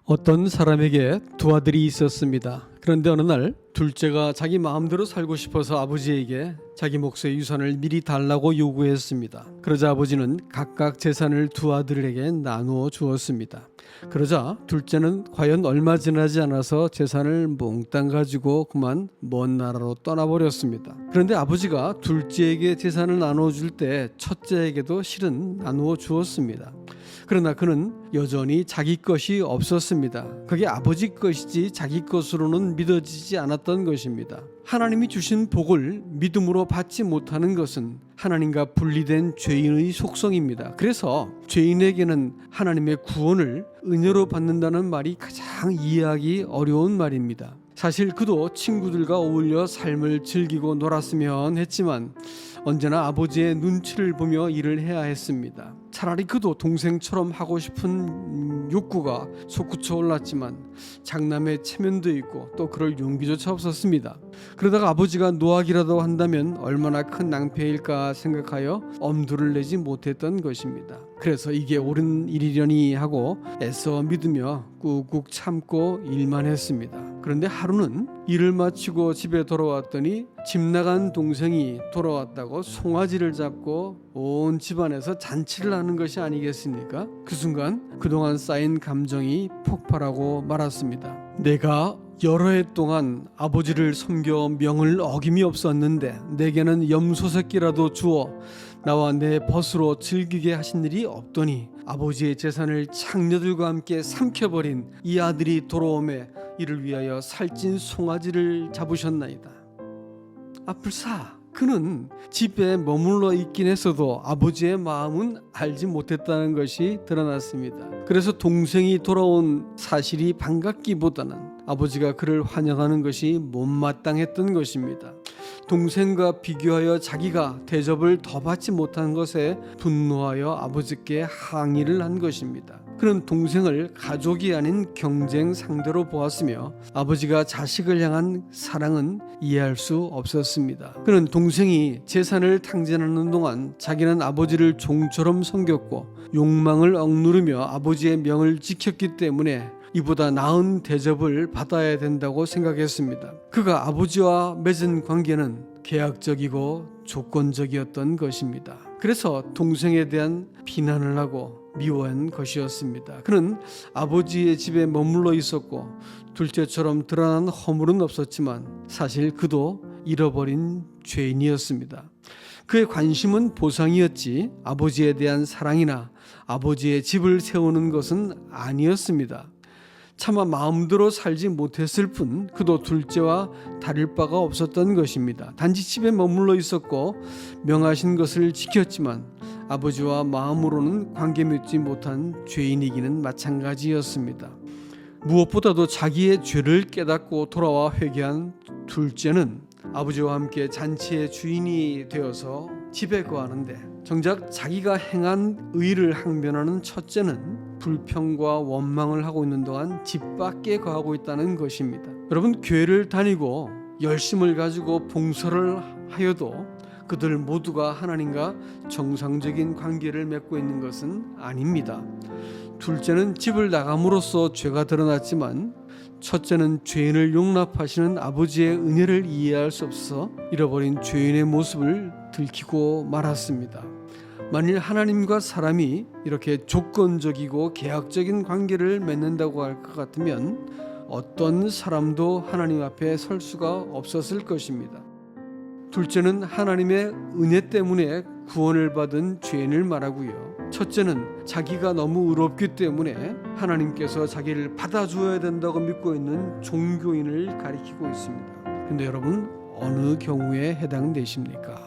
어떤 사람에게 두 아들이 있었습니다. 그런데 어느 날 둘째가 자기 마음대로 살고 싶어서 아버지에게 자기 몫의 유산을 미리 달라고 요구했습니다. 그러자 아버지는 각각 재산을 두 아들에게 나누어 주었습니다. 그러자 둘째는 과연 얼마 지나지 않아서 재산을 몽땅 가지고 그만 먼 나라로 떠나버렸습니다. 그런데 아버지가 둘째에게 재산을 나누어 줄 때 첫째에게도 실은 나누어 주었습니다. 그러나 그는 여전히 자기 것이 없었습니다. 그게 아버지 것이지 자기 것으로는 믿어지지 않았던 것입니다. 하나님이 주신 복을 믿음으로 받지 못하는 것은 하나님과 분리된 죄인의 속성입니다. 그래서 죄인에게는 하나님의 구원을 은혜로 받는다는 말이 가장 이해하기 어려운 말입니다. 사실 그도 친구들과 어울려 삶을 즐기고 놀았으면 했지만 언제나 아버지의 눈치를 보며 일을 해야 했습니다. 차라리 그도 동생처럼 하고 싶은 욕구가 솟구쳐 올랐지만 장남의 체면도 있고 또 그럴 용기조차 없었습니다. 그러다가 아버지가 노학이라도 한다면 얼마나 큰 낭패일까 생각하여 엄두를 내지 못했던 것입니다. 그래서 이게 옳은 일이려니 하고 애써 믿으며 꾹꾹 참고 일만 했습니다. 그런데 하루는 일을 마치고 집에 돌아왔더니 집 나간 동생이 돌아왔다고 송아지를 잡고 온 집안에서 잔치를 하는 것이 아니겠습니까? 그 순간 그동안 쌓인 감정이 폭발하고 말았습니다. 내가 여러 해 동안 아버지를 섬겨 명을 어김이 없었는데 내게는 염소 새끼라도 주어 나와 내 벗으로 즐기게 하신 일이 없더니 아버지의 재산을 창녀들과 함께 삼켜버린 이 아들이 돌아오매 이를 위하여 살찐 송아지를 잡으셨나이다. 불사 그는 집에 머물러 있긴 했어도 아버지의 마음은 알지 못했다는 것이 드러났습니다. 그래서 동생이 돌아온 사실이 반갑기보다는 아버지가 그를 환영하는 것이 못마땅했던 것입니다. 동생과 비교하여 자기가 대접을 더 받지 못한 것에 분노하여 아버지께 항의를 한 것입니다. 그는 동생을 가족이 아닌 경쟁 상대로 보았으며 아버지가 자식을 향한 사랑은 이해할 수 없었습니다. 그는 동생이 재산을 탕진하는 동안 자기는 아버지를 종처럼 섬겼고 욕망을 억누르며 아버지의 명을 지켰기 때문에 이보다 나은 대접을 받아야 된다고 생각했습니다. 그가 아버지와 맺은 관계는 계약적이고 조건적이었던 것입니다. 그래서 동생에 대한 비난을 하고 미워한 것이었습니다. 그는 아버지의 집에 머물러 있었고 둘째처럼 드러난 허물은 없었지만 사실 그도 잃어버린 죄인이었습니다. 그의 관심은 보상이었지 아버지에 대한 사랑이나 아버지의 집을 세우는 것은 아니었습니다. 차마 마음대로 살지 못했을 뿐 그도 둘째와 다를 바가 없었던 것입니다. 단지 집에 머물러 있었고 명하신 것을 지켰지만 아버지와 마음으로는 관계 맺지 못한 죄인이기는 마찬가지였습니다. 무엇보다도 자기의 죄를 깨닫고 돌아와 회개한 둘째는 아버지와 함께 잔치의 주인이 되어서 집에 거하는데 정작 자기가 행한 의를 항변하는 첫째는 불평과 원망을 하고 있는 동안 집 밖에 거하고 있다는 것입니다. 여러분, 교회를 다니고 열심을 가지고 봉사를 하여도 그들 모두가 하나님과 정상적인 관계를 맺고 있는 것은 아닙니다. 둘째는 집을 나감으로써 죄가 드러났지만 첫째는 죄인을 용납하시는 아버지의 은혜를 이해할 수 없어서 잃어버린 죄인의 모습을 들키고 말았습니다. 만일 하나님과 사람이 이렇게 조건적이고 계약적인 관계를 맺는다고 할 것 같으면 어떤 사람도 하나님 앞에 설 수가 없었을 것입니다. 둘째는 하나님의 은혜 때문에 구원을 받은 죄인을 말하고요. 첫째는 자기가 너무 의롭기 때문에 하나님께서 자기를 받아주어야 된다고 믿고 있는 종교인을 가리키고 있습니다. 그런데 여러분, 어느 경우에 해당되십니까?